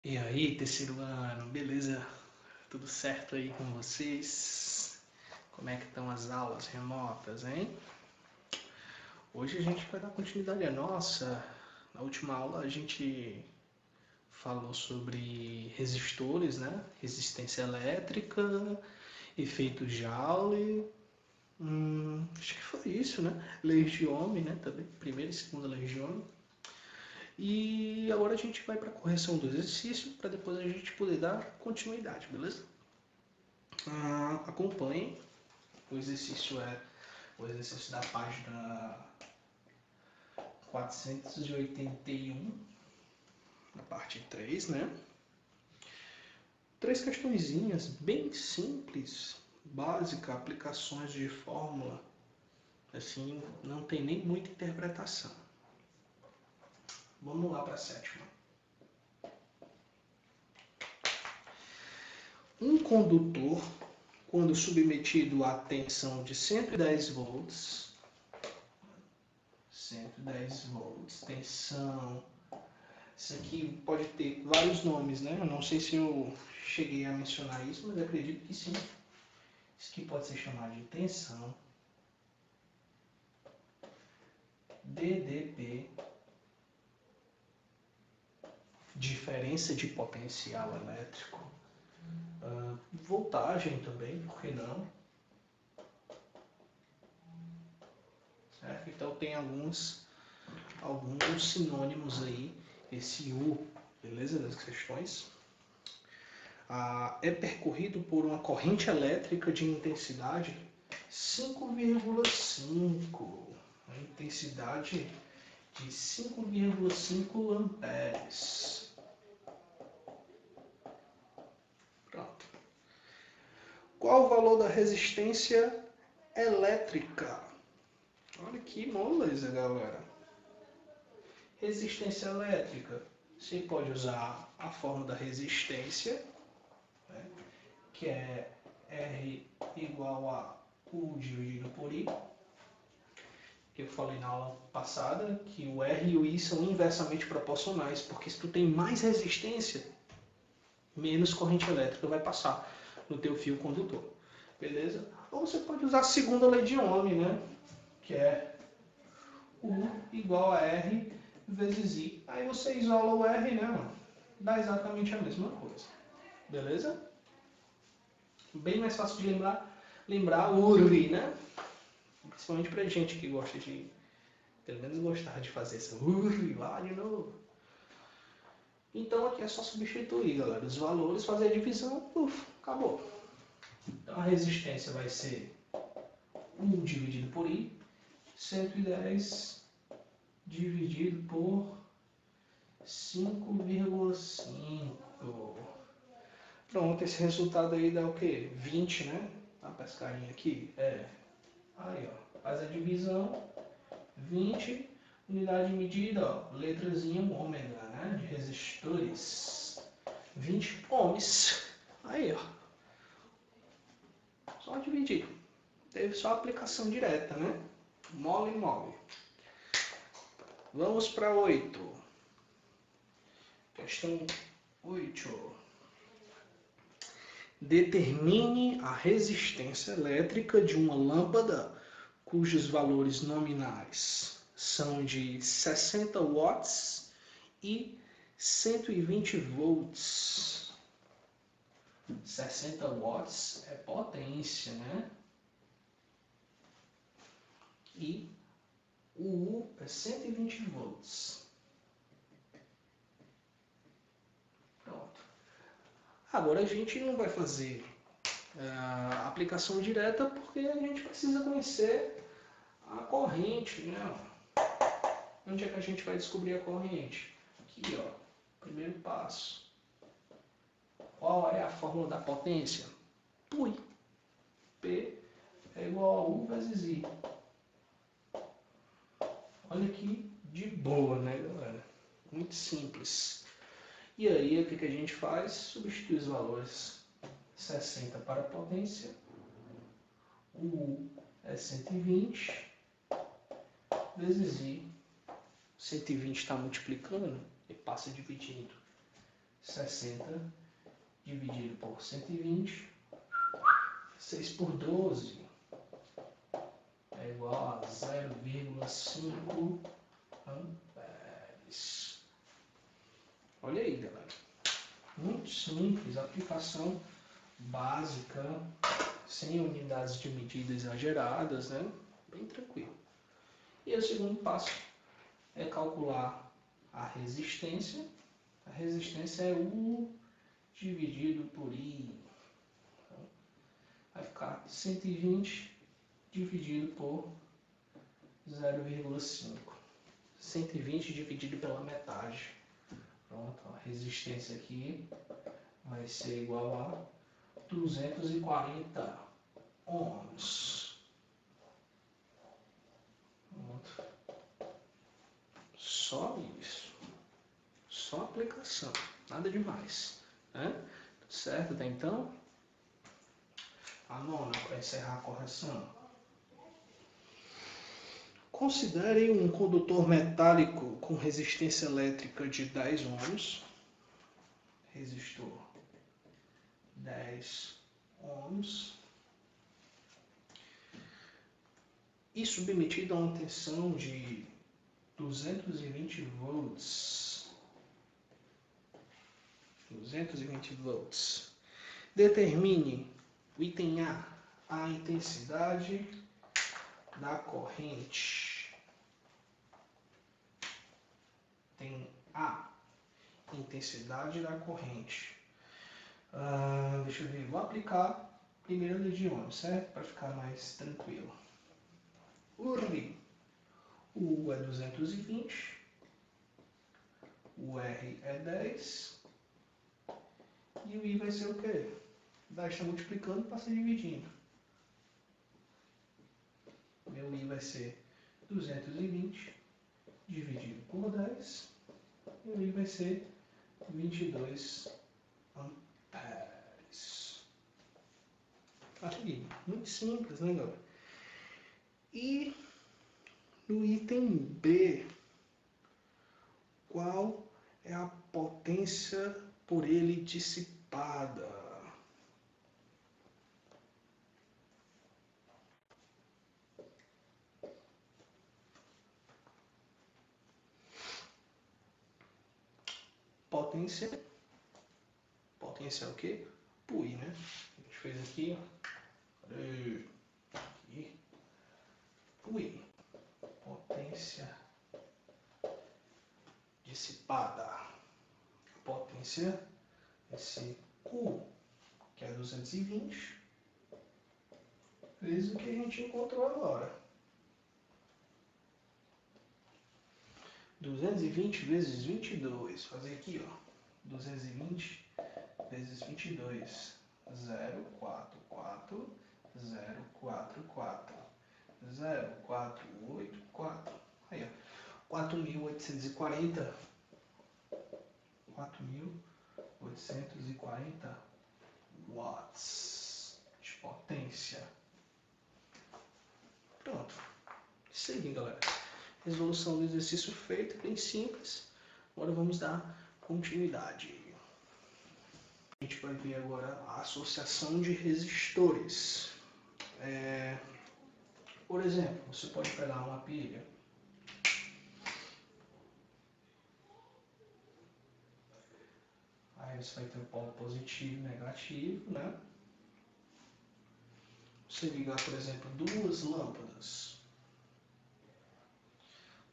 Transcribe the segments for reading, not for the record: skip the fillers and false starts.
E aí, terceiro ano, beleza? Tudo certo aí com vocês? Como é que estão as aulas remotas, hein? Hoje a gente vai dar continuidade à nossa. Na última aula a gente falou sobre resistores, né? Resistência elétrica, efeito Joule. Acho que foi isso, né? Leis de Ohm, né? Também, primeira e segunda leis de Ohm. E agora a gente vai para a correção do exercício, para depois a gente poder dar continuidade, beleza? Acompanhem. O exercício é o exercício da página 481, na parte 3, né? Três questõezinhas bem simples, básica, aplicações de fórmula. Assim, não tem nem muita interpretação. Vamos lá para a sétima. Um condutor, quando submetido à tensão de 110 volts, 110 volts, tensão. Isso aqui pode ter vários nomes, né? Eu não sei se eu cheguei a mencionar isso, mas acredito que sim. Isso aqui pode ser chamado de tensão, DDP, diferença de potencial elétrico, voltagem também, por que não? Certo? Então tem alguns sinônimos aí, esse U, beleza, das questões. É percorrido por uma corrente elétrica de intensidade 5,5, a intensidade de 5,5 amperes. Pronto. Qual o valor da resistência elétrica? Olha que moleza, galera. Resistência elétrica. Você pode usar a fórmula da resistência, né, que é R igual a U dividido por I. Eu falei na aula passada que o R e o I são inversamente proporcionais, porque se tu tem mais resistência, menos corrente elétrica vai passar no teu fio condutor. Beleza? Ou você pode usar a segunda lei de Ohm, né? Que é U igual a R vezes I. Aí você isola o R, né, mano? Dá exatamente a mesma coisa. Beleza? Bem mais fácil de lembrar o URI, né? Principalmente pra gente que gosta de, pelo menos gostar de fazer essa URI lá de novo. Então aqui é só substituir, galera, os valores, fazer a divisão, acabou. Então a resistência vai ser 1 dividido por I, 110 dividido por 5,5. Pronto, esse resultado aí dá o quê? 20, né? A pescarinha aqui. Aí, ó, faz a divisão, 20, unidade de medida, ó, letrazinha ômega, né? De resistores. 20 ohms. Aí, ó. Só dividir. Teve só aplicação direta, né? Mole, mole. Vamos para 8. Questão 8. Determine a resistência elétrica de uma lâmpada cujos valores nominais são de 60 watts e 120 volts. 60 watts é potência, né? E o U é 120 volts. Pronto. Agora a gente não vai fazer a aplicação direta porque a gente precisa conhecer a corrente, né? Onde é que a gente vai descobrir a corrente? Aqui, ó, primeiro passo. Qual é a fórmula da potência? PUI. P é igual a U vezes I. Olha que de boa, né, galera? Muito simples. E aí, o que a gente faz? Substitui os valores. 60 para a potência. O U é 120 vezes I. 120 está multiplicando e passa dividindo. 60 dividido por 120, 6 por 12 é igual a 0,5 amperes. Olha aí, galera. Muito simples, aplicação básica, sem unidades de medida exageradas, né? Bem tranquilo. E o segundo passo é calcular a resistência. A resistência é U dividido por I. Então, vai ficar 120 dividido por 0,5. 120 dividido pela metade. Pronto, a resistência aqui vai ser igual a 240 ohms. Pronto. Só isso. Só aplicação. Nada demais. Né? Certo até então? A nona, para encerrar a correção. Considere um condutor metálico com resistência elétrica de 10 ohms. Resistor 10 ohms. E submetido a uma tensão de 220 volts. 220 volts. Determine o item a intensidade da corrente. Tem A, intensidade da corrente. Deixa eu ver, vou aplicar primeiro a lei de Ohm, certo? Para ficar mais tranquilo. URI, o U é 220, o R é 10, e o I vai ser o quê? 10 está multiplicando, passa dividindo. Meu I vai ser 220 dividido por 10, e o I vai ser 22 amperes. Aqui, muito simples, né, galera? E no item B, qual é a potência por ele dissipada? Potência é o quê? Pui, né? A gente fez aqui, ó. Aqui. Pui. Potência dissipada. Potência, esse Q, que é 220, vezes o que a gente encontrou agora. 220 vezes 22. Fazer aqui, ó. 220 vezes 22. 044, 044, 0484. Aí, ó. 4.840. 4.840 watts de potência. Pronto. Isso aí, galera. Resolução do exercício feito, bem simples. Agora vamos dar continuidade. A gente vai ver agora a associação de resistores. Por exemplo, você pode pegar uma pilha. Aí você vai ter o polo positivo e negativo, né? Você ligar, por exemplo, duas lâmpadas.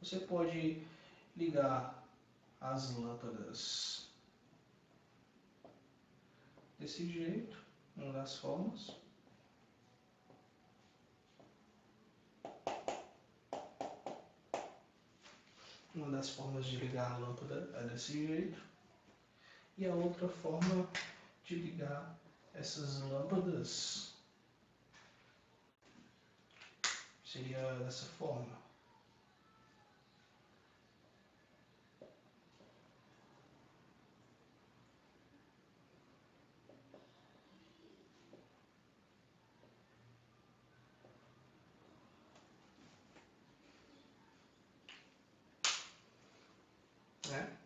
Você pode ligar as lâmpadas desse jeito, uma das formas. Uma das formas de ligar a lâmpada é desse jeito. E a outra forma de ligar essas lâmpadas seria dessa forma. Né?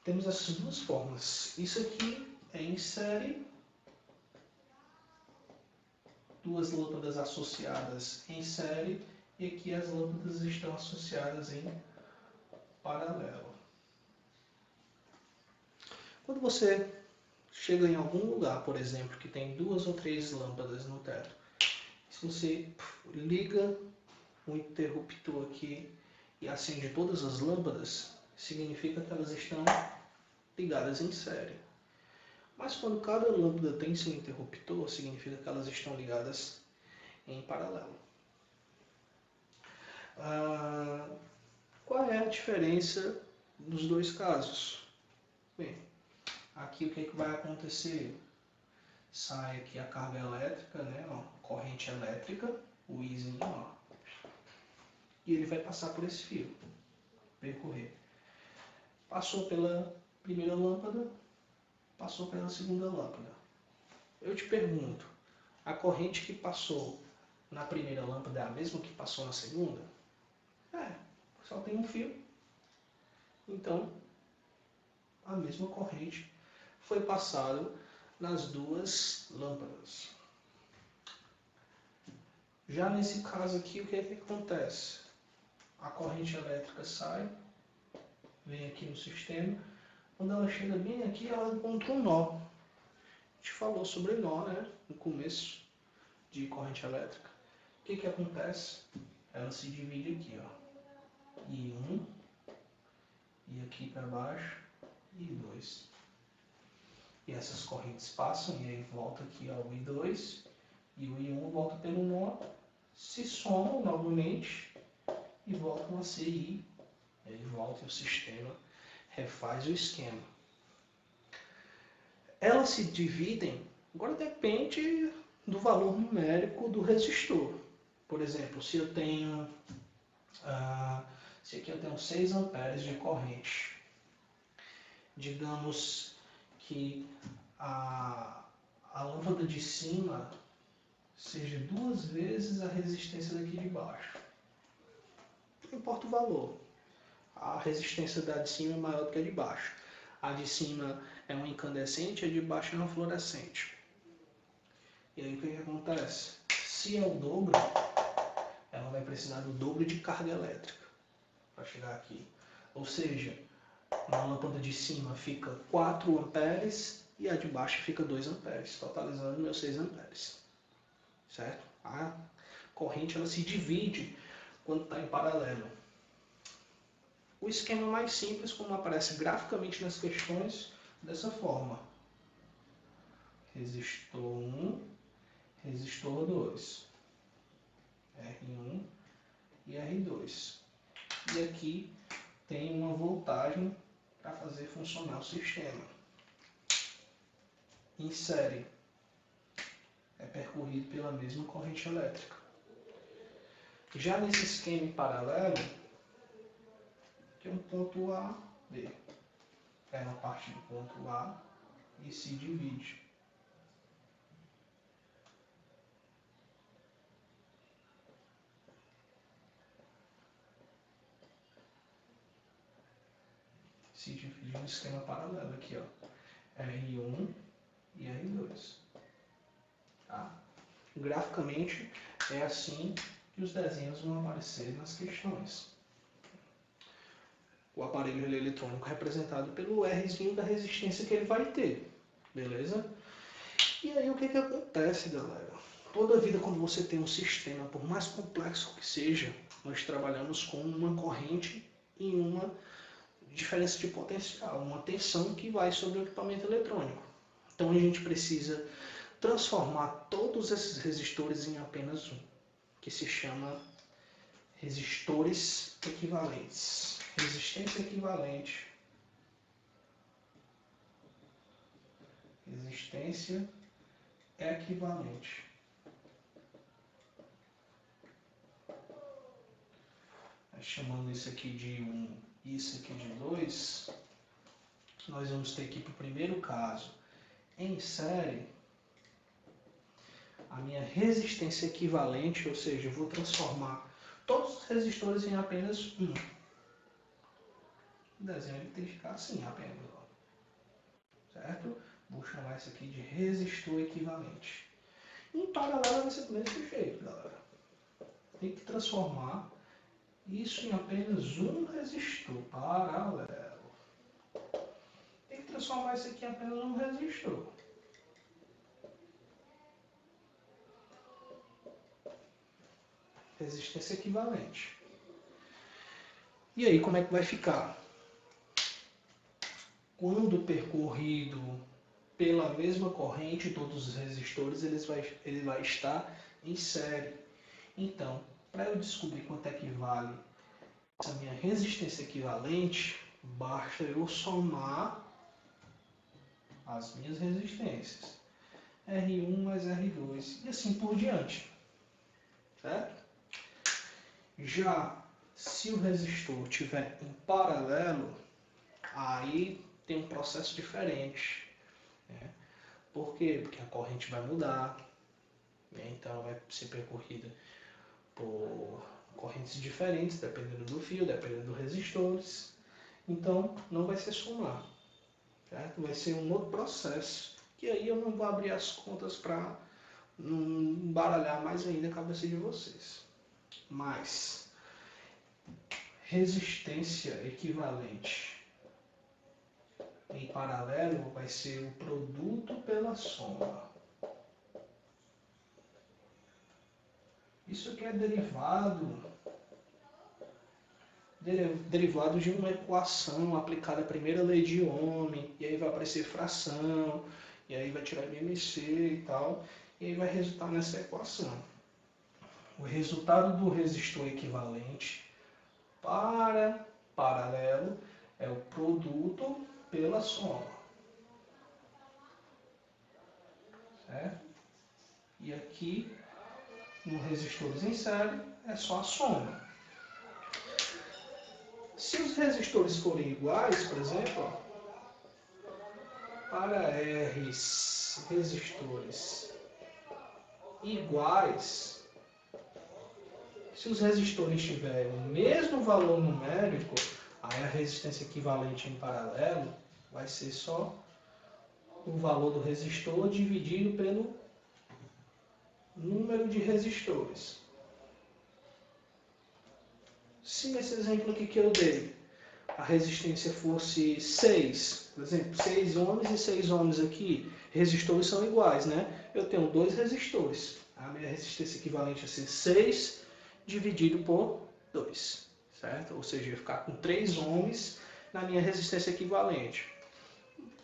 temos essas duas formas. Isso aqui é em série, duas lâmpadas associadas em série, e aqui as lâmpadas estão associadas em paralelo. Quando você chega em algum lugar, por exemplo, que tem 2 ou 3 lâmpadas no teto, se você liga o interruptor aqui e acende todas as lâmpadas, significa que elas estão ligadas em série. Mas quando cada lâmpada tem seu interruptor, significa que elas estão ligadas em paralelo. Qual é a diferença dos dois casos? Bem, aqui o que vai acontecer? Sai aqui a carga elétrica, né, ó, corrente elétrica, o Izinho, ó, e ele vai passar por esse fio, percorrer. Passou pela primeira lâmpada, passou pela segunda lâmpada. Eu te pergunto, a corrente que passou na primeira lâmpada é a mesma que passou na segunda? Só tem um fio. Então, a mesma corrente foi passada nas duas lâmpadas. Já nesse caso aqui, o que é que acontece? A corrente elétrica sai, vem aqui no sistema. Quando ela chega bem aqui, ela encontra um nó. A gente falou sobre nó, né? No começo de corrente elétrica. O que acontece? Ela se divide aqui, ó. I1, e aqui para baixo, I2. E essas correntes passam, e aí volta aqui ao I2, e o I1 volta pelo nó, se somam novamente, e voltam a ser I. Ele volta e o sistema refaz o esquema. Elas se dividem, agora depende do valor numérico do resistor. Por exemplo, se eu tenho, se aqui eu tenho 6 amperes de corrente, digamos que a lâmpada de cima seja 2 vezes a resistência daqui de baixo. Não importa o valor. A resistência da de cima é maior do que a de baixo. A de cima é uma incandescente, a de baixo é uma fluorescente. E aí o que acontece? Se é o dobro, ela vai precisar do dobro de carga elétrica para chegar aqui. Ou seja, na lâmpada de cima fica 4 amperes e a de baixo fica 2 amperes, totalizando meus 6 amperes. Certo? A corrente ela se divide quando está em paralelo. O esquema mais simples, como aparece graficamente nas questões, dessa forma. Resistor 1, resistor 2. R1 e R2. E aqui tem uma voltagem para fazer funcionar o sistema. Em série, é percorrido pela mesma corrente elétrica. Já nesse esquema em paralelo, tem um ponto A, B. Pega a parte do ponto A e se divide. Se divide no esquema paralelo aqui, ó. R1 e R2. Tá? Graficamente, é assim que os desenhos vão aparecer nas questões. O aparelho eletrônico representado pelo Rzinho da resistência que ele vai ter. Beleza? E aí o que acontece, galera? Toda a vida, quando você tem um sistema, por mais complexo que seja, nós trabalhamos com uma corrente e uma diferença de potencial, uma tensão que vai sobre o equipamento eletrônico. Então a gente precisa transformar todos esses resistores em apenas um, que se chama resistores equivalentes. Resistência equivalente. Resistência equivalente. Chamando isso aqui de 1 e isso aqui de 2, nós vamos ter aqui para o primeiro caso, em série, a minha resistência equivalente, ou seja, eu vou transformar todos os resistores em apenas um. o desenho ele tem que ficar assim apenas, ó. Certo? Vou chamar isso aqui de resistor equivalente. Em paralelo vai ser do mesmo jeito, galera. Tem que transformar isso em apenas um resistor paralelo. Tem que transformar isso aqui em apenas um resistor. Resistência equivalente. E aí, como é que vai ficar? Quando percorrido pela mesma corrente, todos os resistores, ele vai estar em série. Então, para eu descobrir quanto é que vale essa minha resistência equivalente, basta eu somar as minhas resistências. R1 mais R2 e assim por diante. Certo? Já se o resistor estiver em paralelo, aí tem um processo diferente. Né? Por quê? Porque a corrente vai mudar, né? Então vai ser percorrida por correntes diferentes, dependendo do fio, dependendo dos resistores. Então não vai ser somar, certo? Vai ser um outro processo, que aí eu não vou abrir as contas para não embaralhar mais ainda a cabeça de vocês. Mas resistência equivalente em paralelo vai ser o produto pela soma. Isso aqui é derivado de uma equação aplicada à primeira lei de Ohm, e aí vai aparecer fração, e aí vai tirar MMC e tal, e aí vai resultar nessa equação. O resultado do resistor equivalente para paralelo é o produto pela soma. Certo? E aqui, no resistores em série, é só a soma. Se os resistores forem iguais, por exemplo, ó, para resistores iguais, se os resistores tiverem o mesmo valor numérico, aí a resistência equivalente em paralelo vai ser só o valor do resistor dividido pelo número de resistores. Se nesse exemplo aqui que eu dei, a resistência fosse 6, por exemplo, 6 ohms e 6 ohms aqui, resistores são iguais, né? Eu tenho dois resistores. A minha resistência equivalente a ser 6 dividido por 2, certo? Ou seja, eu ia ficar com 3 ohms na minha resistência equivalente.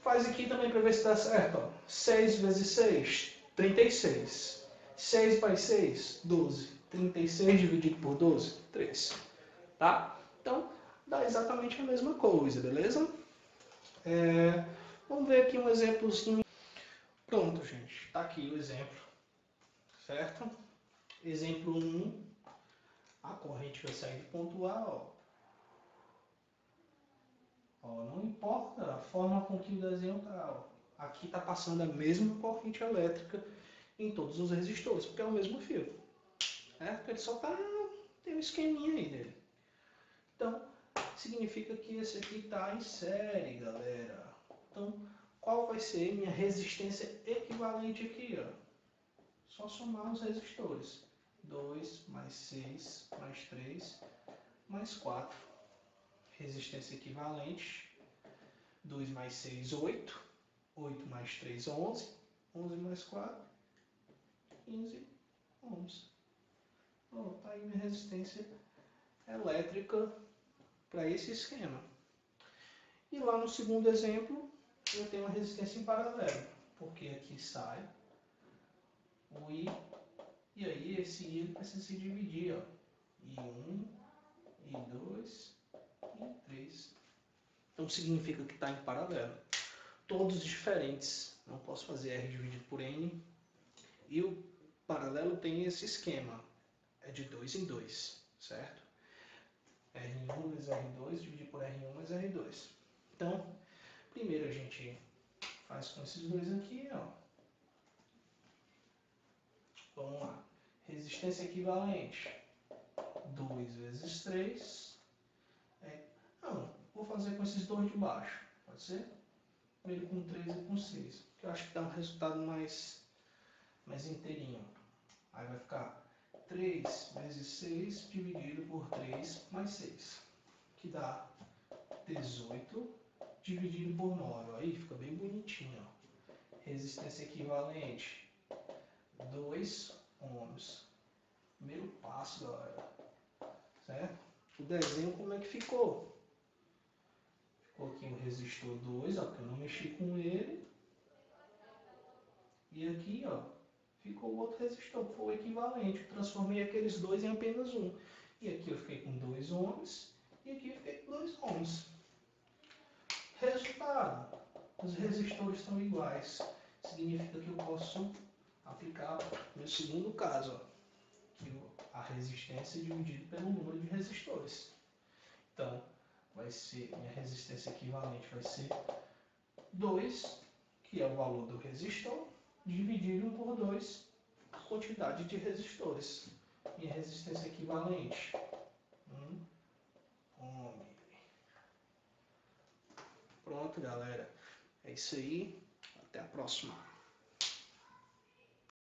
Faz aqui também para ver se dá certo. Ó. 6 vezes 6, 36. 6 mais 6, 12. 36 dividido por 12, 3. Tá? Então, dá exatamente a mesma coisa, beleza? Vamos ver aqui um exemplozinho. Pronto, gente. Tá aqui o exemplo. Certo? Exemplo 1. A corrente vai sair do ponto A, ó. Ó, não importa a forma com que o desenho tá, ó. Aqui está passando a mesma corrente elétrica em todos os resistores, porque é o mesmo fio. Certo? Ele só tem um esqueminha aí dele. Então, significa que esse aqui está em série, galera. Então, qual vai ser minha resistência equivalente aqui? Ó? Só somar os resistores. 2 mais 6 mais 3 mais 4. Resistência equivalente. 2 mais 6, 8. 8 mais 3, 11. 11 mais 4, 15 ohms. Pronto, tá aí minha resistência elétrica para esse esquema. E lá no segundo exemplo, eu tenho uma resistência em paralelo, porque aqui sai o I, e aí esse I precisa se dividir, ó, I1, I2 e I3. Então significa que está em paralelo. Todos diferentes, não posso fazer R dividido por N, e o paralelo tem esse esquema, é de 2 em 2, certo? R1 vezes R2 dividido por R1 vezes R2. Então, primeiro a gente faz com esses dois aqui, ó. Vamos lá. Resistência equivalente. 2 vezes 3. Não, vou fazer com esses dois de baixo, pode ser? Primeiro com 3 e com 6, que eu acho que dá um resultado mais inteirinho. Aí vai ficar 3 vezes 6 dividido por 3 mais 6, que dá 18 dividido por 9. Aí fica bem bonitinho. Ó. Resistência equivalente, 2 ohms. Primeiro passo, galera. Certo? O desenho como é que ficou? Ficou aqui o resistor 2, ó, que eu não mexi com ele. E aqui, ó, ficou o outro resistor, que foi o equivalente. Eu transformei aqueles dois em apenas um. E aqui eu fiquei com 2 ohms. E aqui eu fiquei com 2 ohms. Resultado. Os resistores estão iguais. Significa que eu posso aplicar meu segundo caso. Ó, que a resistência é dividida pelo número de resistores. Então, vai ser, minha resistência equivalente vai ser 2, que é o valor do resistor, dividido por 2, a quantidade de resistores. Minha resistência equivalente, 1 ohm. Pronto, galera. É isso aí. Até a próxima.